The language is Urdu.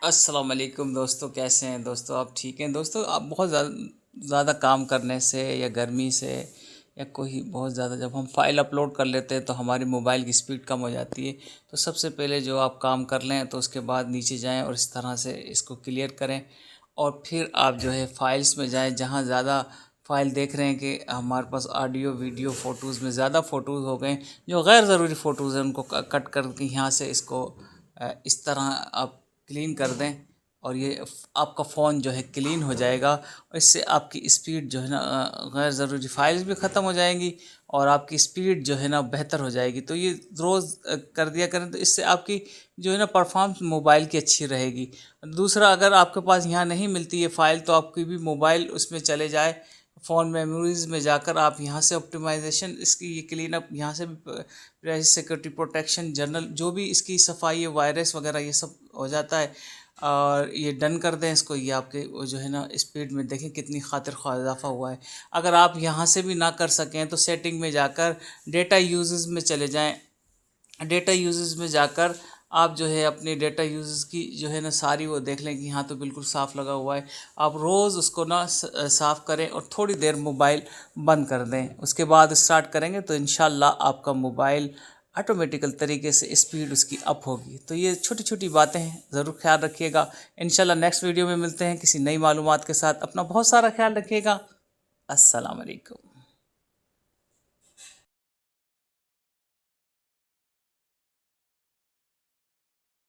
السلام علیکم دوستو، کیسے ہیں دوستو؟ آپ ٹھیک ہیں دوستو؟ آپ بہت زیادہ کام کرنے سے یا گرمی سے یا کوئی بہت زیادہ جب ہم فائل اپلوڈ کر لیتے ہیں تو ہماری موبائل کی سپیڈ کم ہو جاتی ہے. تو سب سے پہلے جو آپ کام کر لیں تو اس کے بعد نیچے جائیں اور اس طرح سے اس کو کلیئر کریں، اور پھر آپ جو ہے فائلز میں جائیں. جہاں زیادہ فائل دیکھ رہے ہیں کہ ہمارے پاس آڈیو ویڈیو فوٹوز میں زیادہ فوٹوز ہو گئے، جو غیر ضروری فوٹوز ہیں ان کو کٹ کر کے یہاں سے اس کو اس طرح آپ کلین کر دیں، اور یہ آپ کا فون جو ہے کلین ہو جائے گا. اور اس سے آپ کی اسپیڈ جو ہے نا غیر ضروری فائلز بھی ختم ہو جائیں گی، اور آپ کی اسپیڈ جو ہے نا بہتر ہو جائے گی. تو یہ روز کر دیا کریں تو اس سے آپ کی جو ہے نا پرفارمنس موبائل کی اچھی رہے گی. دوسرا، اگر آپ کے پاس یہاں نہیں ملتی یہ فائل تو آپ کی بھی موبائل اس میں چلے جائے، فون میموریز میں جا کر آپ یہاں سے آپٹیمائزیشن اس کی یہ کلین اپ یہاں سے بھی سیکورٹی پروٹیکشن جنرل جو بھی اس کی صفائی وائرس وغیرہ یہ سب ہو جاتا ہے. اور یہ ڈن کر دیں اس کو. یہ آپ کے جو ہے نا اسپیڈ میں دیکھیں کتنی خاطر خواہ اضافہ ہوا ہے. اگر آپ یہاں سے بھی نہ کر سکیں تو سیٹنگ میں جا کر ڈیٹا یوزز میں چلے جائیں. ڈیٹا یوزز میں جا کر آپ جو ہے اپنی ڈیٹا یوزز کی جو ہے نا ساری وہ دیکھ لیں کہ یہاں تو بالکل صاف لگا ہوا ہے. آپ روز اس کو نا صاف کریں اور تھوڑی دیر موبائل بند کر دیں. اس کے بعد اسٹارٹ کریں گے تو انشاءاللہ آپ کا موبائل آٹومیٹیکل طریقے سے اسپیڈ اس کی اپ ہوگی. تو یہ چھوٹی چھوٹی باتیں ہیں، ضرور خیال رکھیے گا. انشاءاللہ نیکسٹ ویڈیو میں ملتے ہیں کسی نئی معلومات کے ساتھ. اپنا بہت سارا خیال رکھیے گا. السلام علیکم.